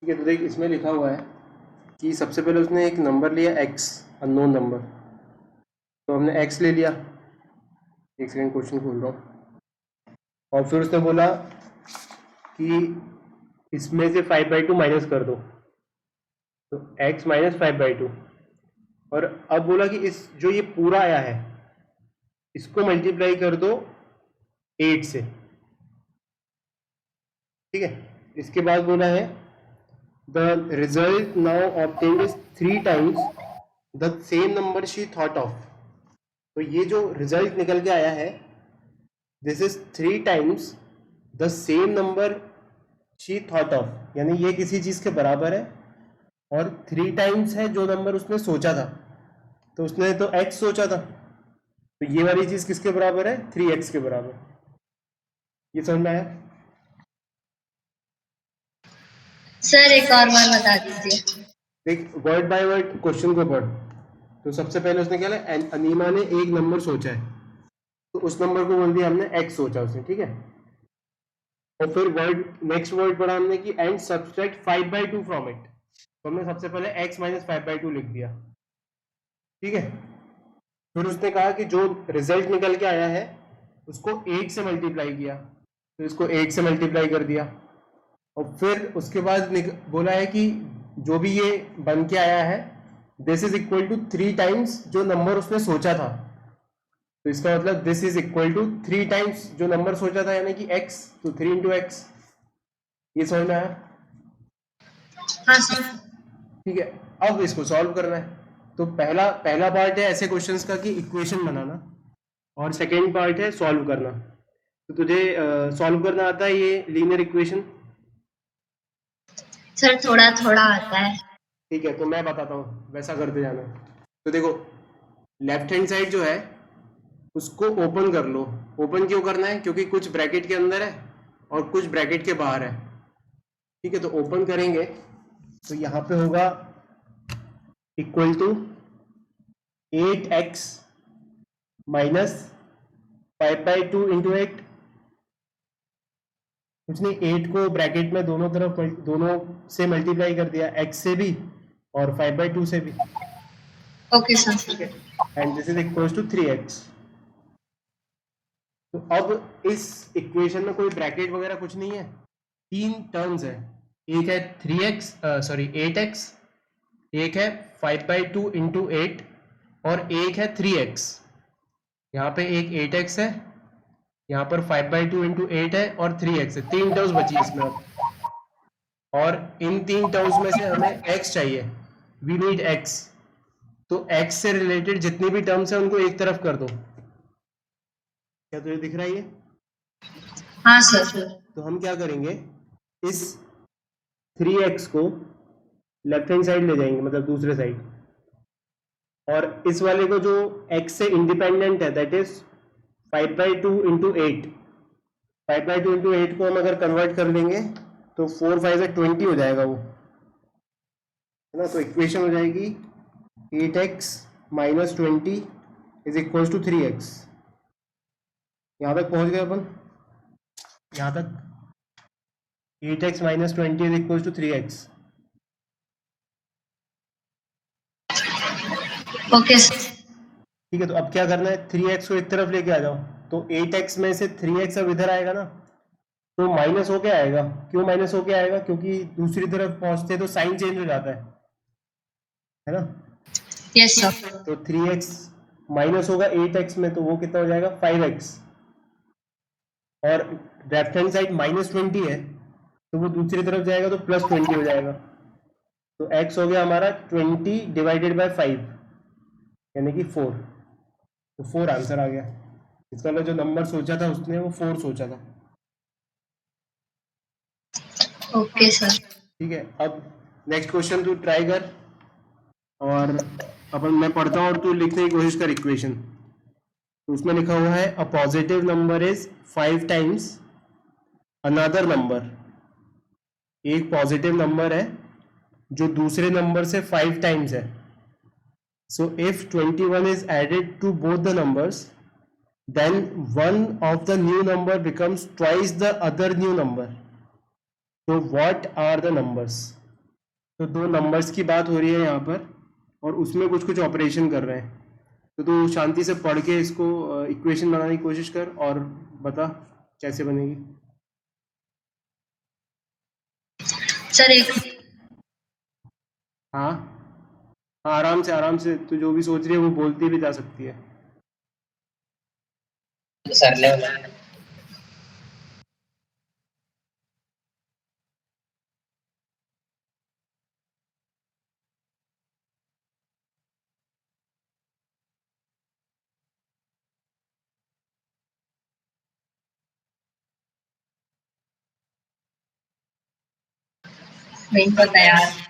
ठीक है, तो देख इसमें लिखा हुआ है कि सबसे पहले उसने एक नंबर लिया x, अननोन नंबर। तो हमने x ले लिया। एक सेकंड, क्वेश्चन खोल रहा हूँ। और फिर उसने बोला कि इसमें से 5/2 माइनस कर दो, तो x माइनस 5/2। और अब बोला कि इस जो ये पूरा आया है इसको मल्टीप्लाई कर दो 8 से। ठीक है, इसके बाद बोला है the result now obtained is 3 times the same number she thought of. तो ये जो रिजल्ट निकल के आया है, this is 3 times the same number she thought of, यानी ये किसी चीज के बराबर है और 3 टाइम्स है जो नंबर उसने सोचा था। तो उसने तो x सोचा था, तो ये वाली चीज किसके बराबर है? 3x के बराबर। ये समझ में आया? सर एक और बार बता दीजिए। देख, वर्ड बाय वर्ड क्वेश्चन को पढ़। तो सबसे पहले उसने क्या लिया, अनीमा ने एक नंबर सोचा है, तो उस नंबर को बोल दिया हमने x सोचा उसने। ठीक है, और फिर नेक्स्ट वर्ड पढ़ा हमने कि एंड सब्सट्रैक्ट 5/2 फ्रॉम इट। तो हमने सबसे पहले x माइनस 5/2 लिख दिया। ठीक है, फिर उसने कहा कि जो रिजल्ट निकल के आया है उसको 8 से मल्टीप्लाई किया, तो इसको 8 से मल्टीप्लाई कर दिया। और फिर उसके बाद बोला है कि जो भी ये बन के आया है this is equal to 3 times जो नंबर उसने सोचा था। तो इसका मतलब this is equal to 3 times जो नंबर सोचा था, यानी कि x, तो 3 इंटू एक्स। ये समझ में आया? हाँ सर। ठीक है, अब इसको सॉल्व करना है। तो पहला पहला पार्ट है ऐसे क्वेश्चंस का कि इक्वेशन बनाना, और सेकेंड पार्ट है सॉल्व करना। तो तुझे सॉल्व करना आता है ये लीनियर इक्वेशन? सर थोड़ा थोड़ा आता है। ठीक है, तो मैं बताता हूँ, वैसा करते जाना। तो देखो, लेफ्ट हैंड साइड जो है उसको ओपन कर लो। ओपन क्यों करना है? क्योंकि कुछ ब्रैकेट के अंदर है और कुछ ब्रैकेट के बाहर है। ठीक है, तो ओपन करेंगे तो यहाँ पे होगा equal to 8x minus 5/2 into 8। कुछ नहीं, 8 को ब्रैकेट में दोनों तरफ दोनों से मल्टीप्लाई कर दिया, x से भी और 5/2 से भी। Okay sir. ठीक है, and this is equal to 3x। तो अब इस इक्वेशन में कोई ब्रैकेट वगैरह कुछ नहीं है, 3 टर्म्स है। एक है 3x, सॉरी 8x, एक है 5/2 इंटू 8 और एक है 3x। यहाँ पे एक 8x है, यहाँ पर 5/2 इंटू 8 है और 3x है। 3 टर्म्स बची इसमें अब, और इन 3 टर्म्स में से हमें x चाहिए। We need x। तो x से रिलेटेड जितनी भी टर्म्स है उनको एक तरफ कर दो। क्या तुझे दिख रहा है ये? हाँ सर। तो हम क्या करेंगे, इस 3x को लेफ्ट हैंड साइड ले जाएंगे, मतलब दूसरे साइड, और इस वाले को जो x से इंडिपेंडेंट है दैट इज 5/2 इंटू 8। 5/2 इंटू 8 को हम अगर कन्वर्ट कर लेंगे तो 4 5 से 20 हो जाएगा वो, है ना। तो इक्वेशन हो जाएगी 8x minus 20 is equal to 3x। यहाँ तक पहुंच गए अपन, यहाँ तक 8x minus 20 is equal to 3x। Okay sir. ठीक है, तो अब क्या करना है, 3x को एक तरफ लेके आ जाओ। तो 8x में से 3x अब इधर आएगा ना, तो माइनस होके आएगा। क्यों माइनस होके आएगा? क्योंकि दूसरी तरफ पहुंचते तो साइन चेंज हो जाता है ना। Yes sir. तो 3x माइनस होगा 8x में, तो वो कितना हो जाएगा 5x। और लेफ्ट हैंड साइड -20 है, तो वो दूसरी तरफ जाएगा तो +20 हो जाएगा। तो x हो गया हमारा 20 डिवाइडेड बाय 5, यानी कि 4। तो 4 आंसर आ गया। इसका मतलब जो नंबर सोचा था उसने वो 4 सोचा था। Okay sir. ठीक है, अब नेक्स्ट क्वेश्चन तू ट्राई कर, और अपन मैं पढ़ता हूँ और तू लिखने की कोशिश कर इक्वेशन। तो उसमें लिखा हुआ है a positive number is 5 times another number. एक पॉजिटिव नंबर है जो दूसरे नंबर से 5 टाइम्स है। So if 21 is added to both the numbers then one of the new number becomes twice the other new number. So what are the numbers? तो दो numbers की बात हो रही है यहाँ पर और उसमें कुछ कुछ ऑपरेशन कर रहे हैं। तो तू शांति से पढ़ के इसको इक्वेशन बनाने की कोशिश कर और बता कैसे बनेगी। सर एक हाँ हाँ, आराम से तू जो भी सोच रही है वो बोलती भी जा सकती है। सर लेवल नहीं पता यार।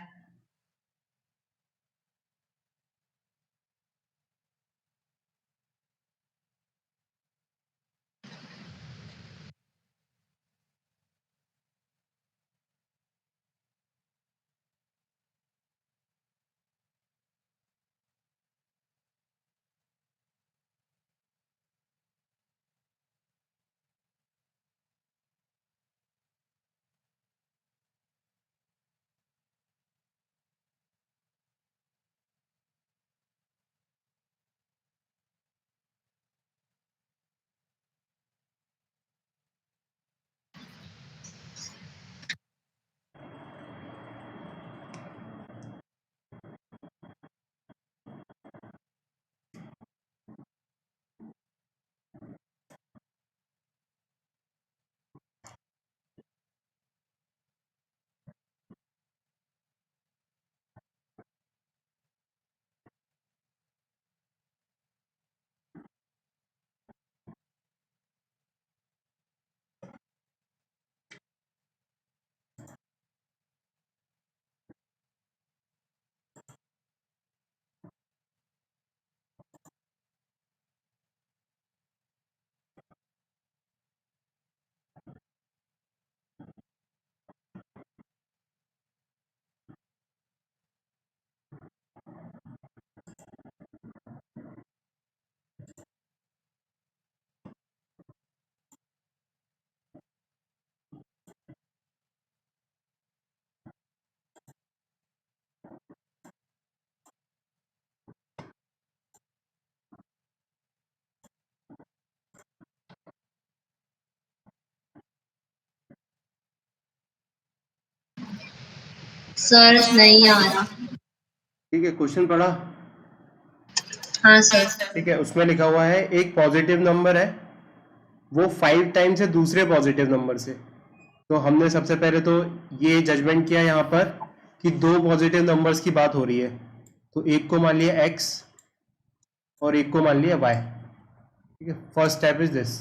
सर नहीं आ रहा। ठीक है, क्वेश्चन पढ़ा। हाँ सर। ठीक है, उसमें लिखा हुआ है एक पॉजिटिव नंबर है, वो 5 टाइम्स है दूसरे पॉजिटिव नंबर से। तो हमने सबसे पहले तो ये जजमेंट किया यहाँ पर कि दो पॉजिटिव नंबर्स की बात हो रही है। तो एक को मान लिया x और एक को मान लिया y। ठीक है, फर्स्ट स्टेप इज दिस।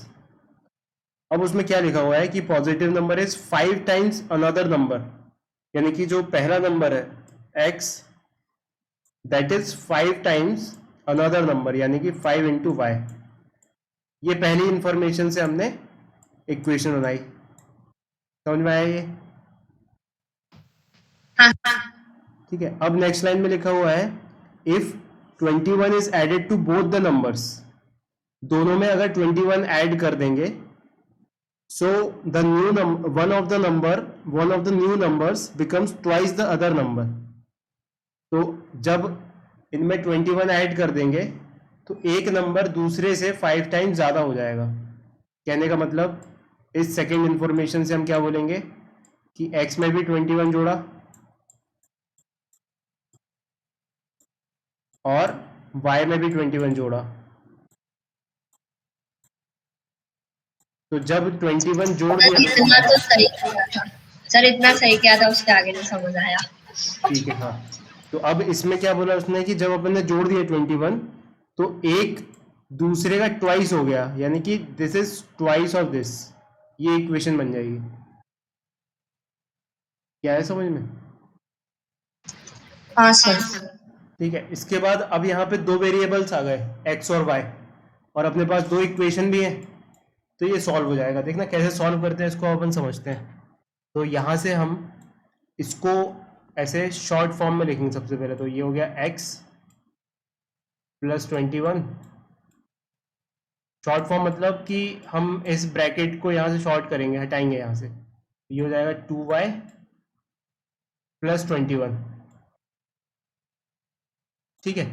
अब उसमें क्या लिखा हुआ है कि positive number is 5 times another number, यानी कि जो पहला नंबर है x, that is 5 times another number, यानी कि 5 इंटू वाई। ये पहली इंफॉर्मेशन से हमने इक्वेशन बनाई। समझ में आया ये? हाँ ठीक है, अब नेक्स्ट लाइन में लिखा हुआ है if 21 is added to both the numbers, दोनों में अगर 21 ऐड कर देंगे, so the new number one of the new numbers becomes twice the other number. तो जब इनमें 21 ऐड कर देंगे तो एक नंबर दूसरे से 5 टाइम्स ज्यादा हो जाएगा। कहने का मतलब इस सेकेंड इंफॉर्मेशन से हम क्या बोलेंगे कि x में भी 21 जोड़ा और y में भी 21 जोड़ा। तो जब 21 जोड़ सर, दिया, इतना तो सही किया था। सर इतना सही किया था, उसके आगे नहीं समझ आया। ठीक है हाँ। तो अब इसमें क्या बोला उसने कि जब अपन ने जोड़ दिया 21 तो एक दूसरे का ट्वाइस हो गया, यानी कि this is twice of this. ये इक्वेशन बन जाएगी। क्या है समझ में? हाँ सर। ठीक है, इसके बाद अब यहाँ पे दो वेरिएबल्स आ गए x और y, और अपने पास दो इक्वेशन भी है। तो ये सॉल्व हो जाएगा। देखना कैसे सॉल्व करते हैं इसको, अपन समझते हैं। तो यहाँ से हम इसको ऐसे शॉर्ट फॉर्म में लिखेंगे। सबसे पहले तो ये हो गया x प्लस 21। शॉर्ट फॉर्म मतलब कि हम इस ब्रैकेट को यहाँ से शॉर्ट करेंगे, हटाएंगे यहाँ से। ये हो जाएगा 2y प्लस 21। ठीक है।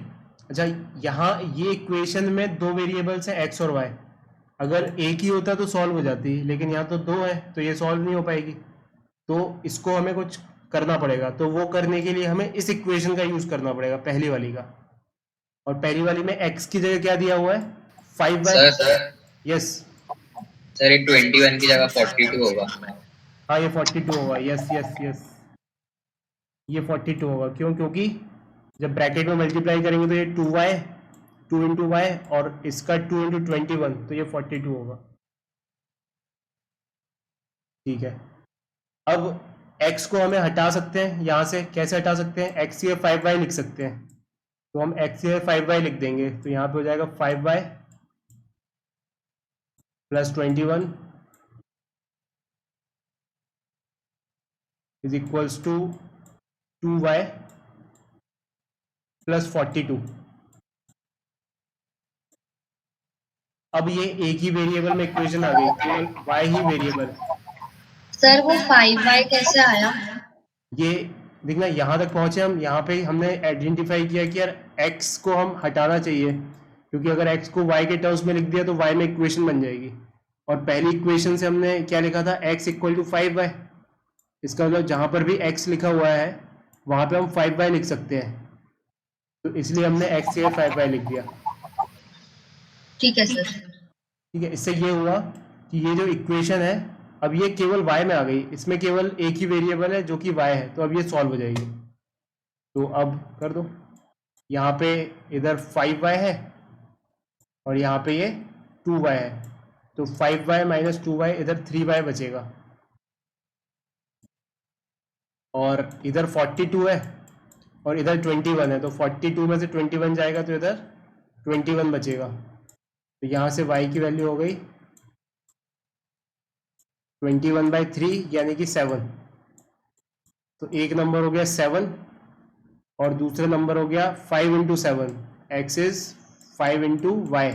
अच्छा, यहाँ ये इक्वेशन में दो वेरिएबल्स हैं एक्स और वाई। अगर एक ही होता तो सॉल्व हो जाती, लेकिन यहाँ तो दो है तो ये सॉल्व नहीं हो पाएगी। तो इसको हमें कुछ करना पड़ेगा, तो वो करने के लिए हमें इस इक्वेशन का यूज करना पड़ेगा, पहली वाली का। और पहली वाली में x की जगह क्या दिया हुआ है, 5y। Sir yes. सर ये 21 की जगह 42 होगा। हाँ, ये 42 होगा। यस यस यस, ये 42 होगा। क्यों? क्योंकि जब ब्रैकेट में मल्टीप्लाई करेंगे तो ये 2y, 2 × y, और इसका 2 × 21, तो ये 42 होगा। ठीक है। अब x को हमें हटा सकते हैं यहाँ से। कैसे हटा सकते हैं? x ये 5y लिख सकते हैं, तो हम x ये 5y लिख देंगे, तो यहाँ पे हो जाएगा 5y + 21 is equals to 2y + 42। अब ये एक ही वेरिएबल में इक्वेशन आ गई, केवल y ही वेरिएबल है। सर वो 5y कैसे आया? ये देखना, यहाँ तक पहुंचे हम। यहाँ पे हमने आइडेंटिफाई किया कि यार x को हम हटाना चाहिए, क्योंकि अगर x को y के टर्म्स में लिख दिया तो y में इक्वेशन बन जाएगी। और पहली इक्वेशन से हमने क्या लिखा था, x = 5y। इसका मतलब जहाँ पर भी x लिखा हुआ है वहाँ पे हम 5y लिख सकते हैं, तो इसलिए हमने x से 5y लिख दिया। ठीक है सर। ठीक है। इससे ये हुआ कि ये जो इक्वेशन है अब ये केवल y में आ गई, इसमें केवल एक ही वेरिएबल है जो कि y है, तो अब ये सॉल्व हो जाएगी। तो अब कर दो, यहाँ पे इधर 5y है और यहाँ पे ये 2y है, तो 5y - 2y, इधर 3y बचेगा। और इधर 42 है और इधर 21 है, तो 42 में से 21 जाएगा तो इधर 21 बचेगा। तो यहाँ से y की वैल्यू हो गई 21/3 यानी कि 7। तो एक नंबर हो गया 7 और दूसरा नंबर हो गया 5 × 7। x इज 5 × y,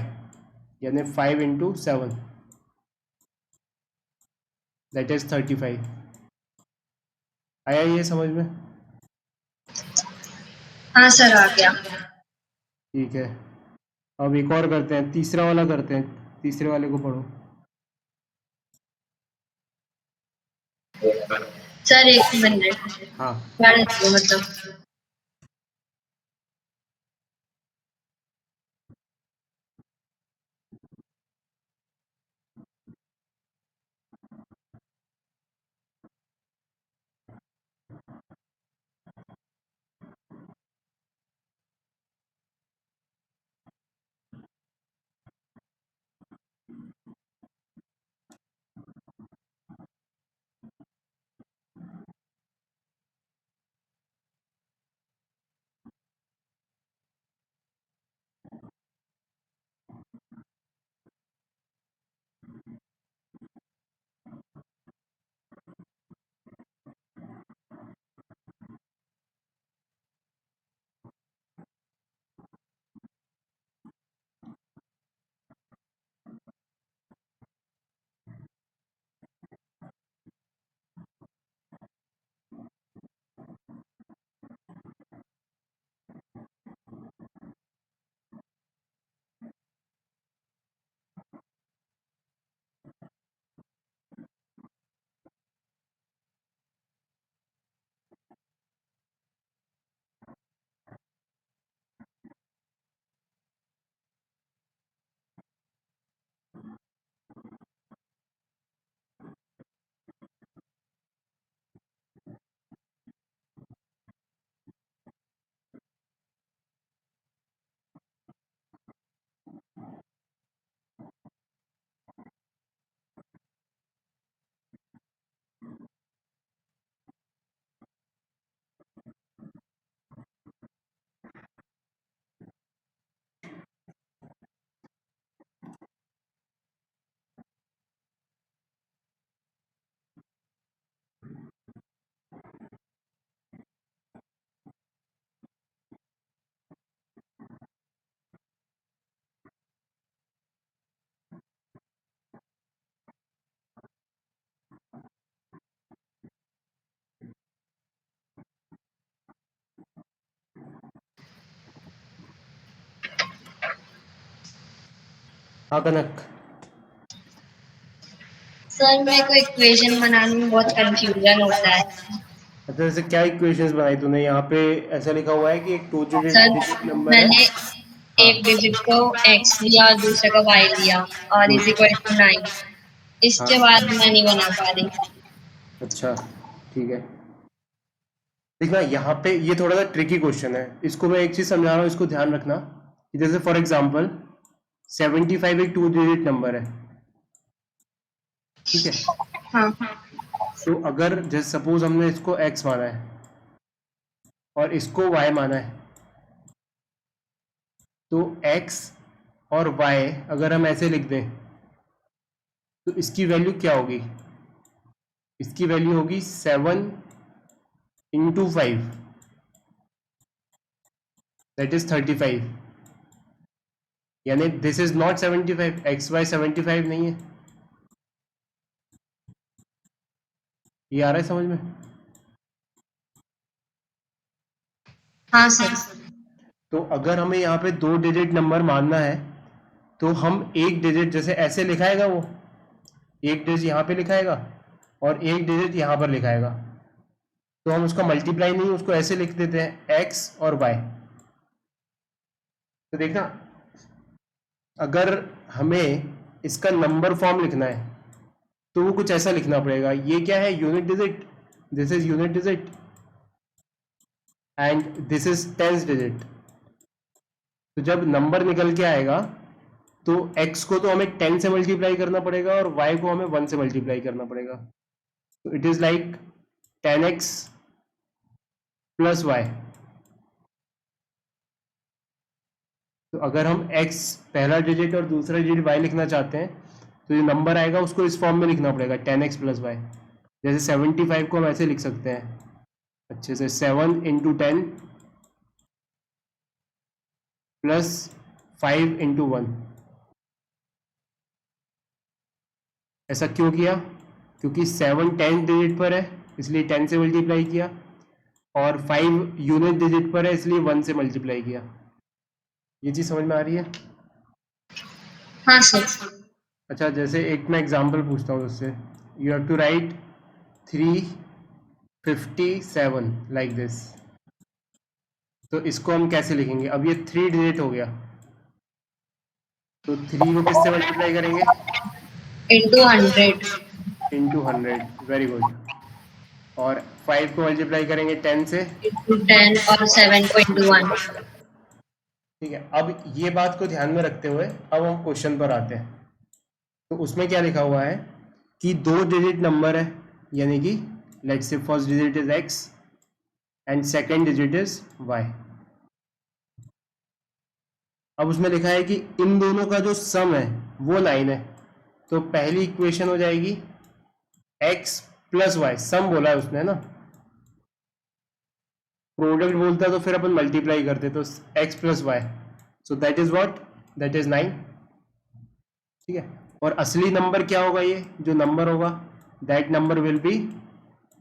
यानी 5 × 7, दैट इज 35। आया ये समझ में? हाँ सर, आ गया। ठीक है। अब एक और करते हैं, तीसरा वाला करते हैं। तीसरे वाले को पढ़ो। सर 1 मिनट, हाँ। पढ़ दो मतलब। हाँ कनक। सर मेरे को इक्वेशन बनाने में बहुत कंफ्यूजन होता है। अच्छा जैसे क्या इक्वेशंस बनाई तूने? यहाँ पे ऐसा लिखा हुआ है कि एक टू सर डिजिट नंबर है। मैंने हाँ। एक डिजिट को x लिया और दूसरे को y लिया और इज हम्म, इक्वल टू 9। इसके हाँ। बाद मैं नहीं बना पा रही। अच्छा ठीक है। देखना यहाँ पे ये थोड़ा सा ट्रिकी क्वेश्चन है, इसको मैं एक चीज समझा रहा हूँ, इसको ध्यान रखना कि जैसे फॉर एग्जांपल 75 एक टू डिजिट नंबर है, ठीक है? हाँ। तो अगर जैसे सपोज हमने इसको x माना है और इसको y माना है, तो x और y अगर हम ऐसे लिख दें तो इसकी वैल्यू क्या होगी? इसकी वैल्यू होगी 7 × 5, दैट इज 35। यानी this is not 75, x y 75 नहीं है। ये आ रहा है समझ में? हाँ सर। तो अगर हमें यहाँ पे दो डिजिट नंबर मानना है तो हम एक डिजिट जैसे ऐसे लिखाएगा, वो एक डिजिट यहाँ पे लिखाएगा और एक डिजिट यहाँ पर लिखाएगा, तो हम उसका मल्टीप्लाई नहीं, उसको ऐसे लिख देते हैं x और y। तो देखना, अगर हमें इसका नंबर फॉर्म लिखना है तो वो कुछ ऐसा लिखना पड़ेगा। ये क्या है? Unit digit, this is unit digit and this is tens digit. तो जब नंबर निकल के आएगा तो x को तो हमें 10 से मल्टीप्लाई करना पड़ेगा और y को हमें 1 से मल्टीप्लाई करना पड़ेगा। तो it is like 10x plus y। तो अगर हम x पहला डिजिट और दूसरा डिजिट y लिखना चाहते हैं तो जो नंबर आएगा उसको इस फॉर्म में लिखना पड़ेगा 10x प्लस y। जैसे 75 को हम ऐसे लिख सकते हैं अच्छे से, 7 × 10 प्लस 5 × 1। ऐसा क्यों किया? क्योंकि 7 10 डिजिट पर है इसलिए 10 से मल्टीप्लाई किया, और 5 यूनिट डिजिट पर है इसलिए 1 से मल्टीप्लाई किया। ये चीज समझ में आ रही है? हाँ सर। अच्छा जैसे एक मैं एग्जांपल पूछता हूँ उससे, you have to write 357 like this. तो इसको हम कैसे लिखेंगे? अब ये 3 डिजिट हो गया, तो 3 को किससे मल्टीप्लाई करेंगे? इंटू 100। Into 100, very good. और 5 को मल्टीप्लाई करेंगे 10 से। इंटू 10 और 7 को इंटू 1। ठीक है, अब ये बात को ध्यान में रखते हुए अब हम क्वेश्चन पर आते हैं। तो उसमें क्या लिखा हुआ है कि दो डिजिट नंबर है, यानी कि let's say first digit is x and second digit is y। अब उसमें लिखा है कि इन दोनों का जो सम है वो 9 है। तो पहली इक्वेशन हो जाएगी x प्लस वाई, सम बोला है उसने ना, प्रोडक्ट बोलता तो फिर अपन मल्टीप्लाई करते, तो x plus y, so that is what, that is 9। ठीक है, और असली नंबर क्या होगा? ये जो नंबर होगा that number will be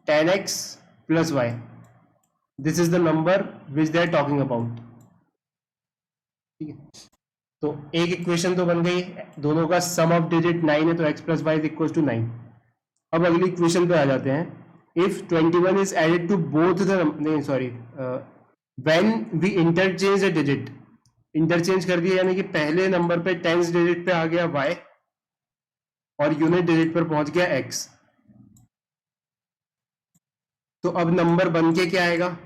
10x plus y. This is the number which they are talking about. ठीक है, तो एक इक्वेशन तो बन गई, दोनों का सम ऑफ डिजिट 9 है तो x plus y is equal to 9। अब अगली इक्वेशन पे आ जाते हैं। If 21 is added to both the, नहीं sorry, when we interchange a digit, interchange कर दिया यानी कि पहले नंबर पे टेंस डिजिट पे आ गया y और यूनिट डिजिट पर पहुंच गया x। तो अब नंबर बन के क्या आएगा?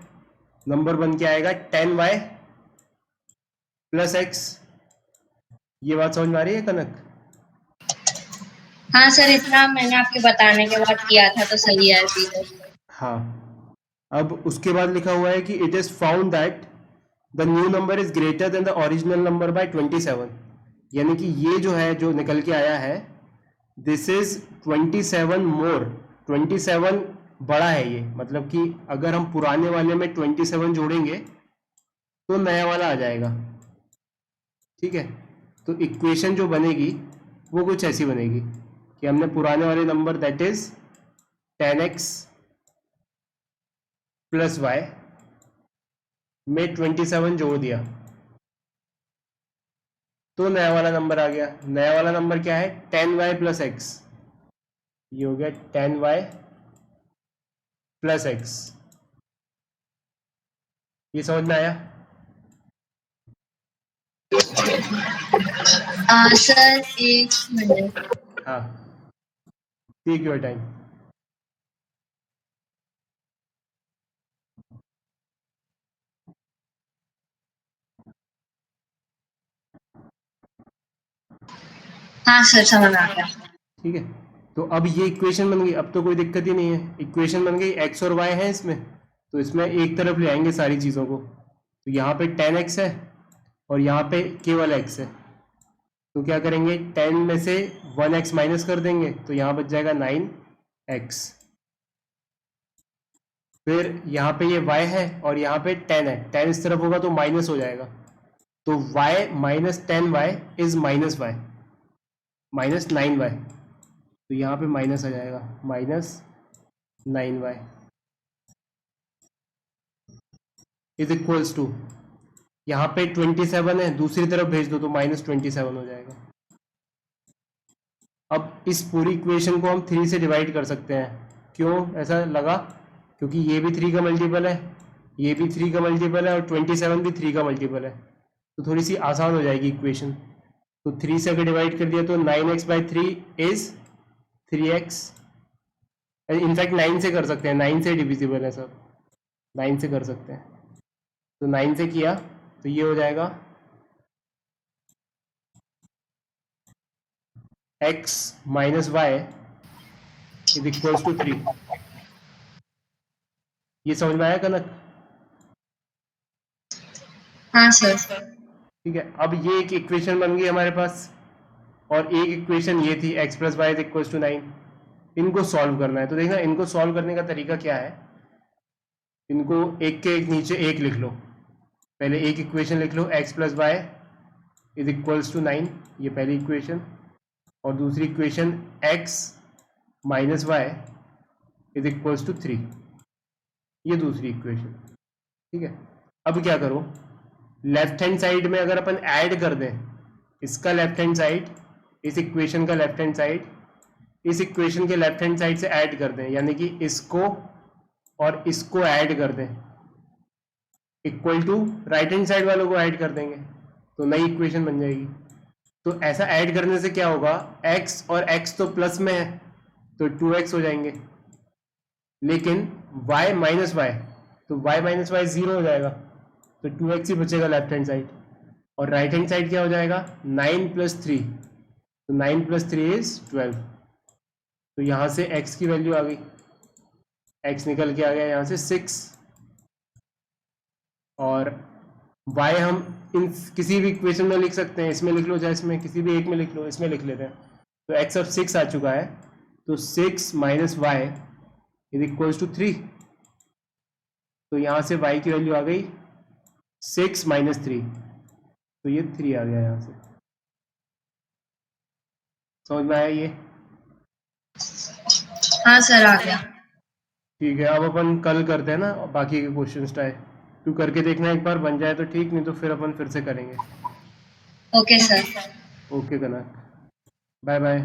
नंबर बन के आएगा 10y प्लस x। ये बात समझ में आ रही है कनक? हाँ सर, इतना मैंने आपके बताने के बाद किया था तो सही है अभी तो। हाँ, अब उसके बाद लिखा हुआ है कि it is found that the new number is greater than the original number by 27। यानी कि ये जो है, जो निकल के आया है, दिस इज 27 मोर, 27 बड़ा है ये। मतलब कि अगर हम पुराने वाले में 27 जोड़ेंगे तो नया वाला आ जाएगा। ठीक है, तो इक्वेशन जो बनेगी वो कुछ ऐसी बनेगी कि हमने पुराने वाले number that is 10x plus y में 27 जोड़ दिया, तो नया वाला नंबर आ गया। नया वाला नंबर क्या है? 10y plus x. ये हो गया 10y प्लस एक्स। ये समझ में आया? सर एक मिनट। हाँ, टेक योर टाइम। हाँ सर समझ आ गया। ठीक है, तो अब ये इक्वेशन बन गई, अब तो कोई दिक्कत ही नहीं है। इक्वेशन बन गई, एक्स और वाई है इसमें, तो इसमें एक तरफ ले आएंगे सारी चीज़ों को। तो यहाँ पे 10x है और यहाँ पे केवल x है, तो क्या करेंगे? 10 में से 1x माइनस कर देंगे, तो यहाँ बच जाएगा 9x। फिर यहाँ पे ये y है और यहाँ पे 10 है, 10 इस तरफ होगा तो माइनस हो जाएगा, तो y minus 10y is minus y, minus 9y। तो यहाँ पे माइनस आ जाएगा, minus 9y is equals to, यहाँ पे 27 है, दूसरी तरफ भेज दो तो माइनस 27 हो जाएगा। अब इस पूरी इक्वेशन को हम 3 से डिवाइड कर सकते हैं। क्यों ऐसा लगा? क्योंकि ये भी 3 का मल्टीपल है, ये भी 3 का मल्टीपल है और 27 भी 3 का मल्टीपल है, तो थोड़ी सी आसान हो जाएगी इक्वेशन। तो 3 से अगर डिवाइड कर दिया तो 9x by 3 is 3x। In fact 9 से कर सकते हैं, 9 से डिविजिबल है सब, 9 से कर सकते हैं। तो 9 से किया तो ये हो जाएगा x minus y is equals to 3। ये समझ में आया कनक? हाँ सर। ठीक है, अब ये एक इक्वेशन बन गई हमारे पास, और एक इक्वेशन ये थी x plus y is equals to 9। इनको सॉल्व करना है, तो देखना इनको सॉल्व करने का तरीका क्या है। इनको एक के एक नीचे एक लिख लो। पहले एक इक्वेशन लिख लो, x plus y is equals to 9, ये पहली इक्वेशन, और दूसरी equation x minus y is equals to 3, ये दूसरी इक्वेशन। ठीक है, अब क्या करो, लेफ्ट हैंड साइड में अगर अपन ऐड कर दें, इसका लेफ्ट हैंड साइड इस इक्वेशन का लेफ्ट हैंड साइड इस इक्वेशन के लेफ्ट हैंड साइड से ऐड कर दें, यानी कि इसको और इसको ऐड कर दें, equal to right hand side वालों को ऐड कर देंगे, तो नई इक्वेशन बन जाएगी। तो ऐसा ऐड करने से क्या होगा, x और x तो प्लस में है तो 2x हो जाएंगे, लेकिन y माइनस वाई, तो y माइनस वाई 0 हो जाएगा, तो 2x ही बचेगा लेफ्ट हैंड साइड। और राइट हैंड साइड क्या हो जाएगा, 9 प्लस 3, तो 9 प्लस 3 इज 12। तो यहाँ से x की वैल्यू आ गई, x निकल के आ गया यहाँ से 6, और y हम इन किसी भी इक्वेशन में लिख सकते हैं, इसमें लिख लो चाहे इसमें, किसी भी एक में लिख लो, इसमें लिख लेते हैं। तो x अब 6 आ चुका है, तो 6 minus y is equals to 3। तो यहाँ से y की वैल्यू आ गई 6 माइनस 3, तो ये 3 आ गया यहाँ से। समझ में आया ये? हाँ सर आ गया। ठीक है, अब अपन कल करते हैं ना बाकी के क्वेश्चन ट्राई। तू करके देखना एक बार, बन जाए तो ठीक, नहीं तो फिर अपन फिर से करेंगे। Okay sir. ओके कनक, बाय बाय।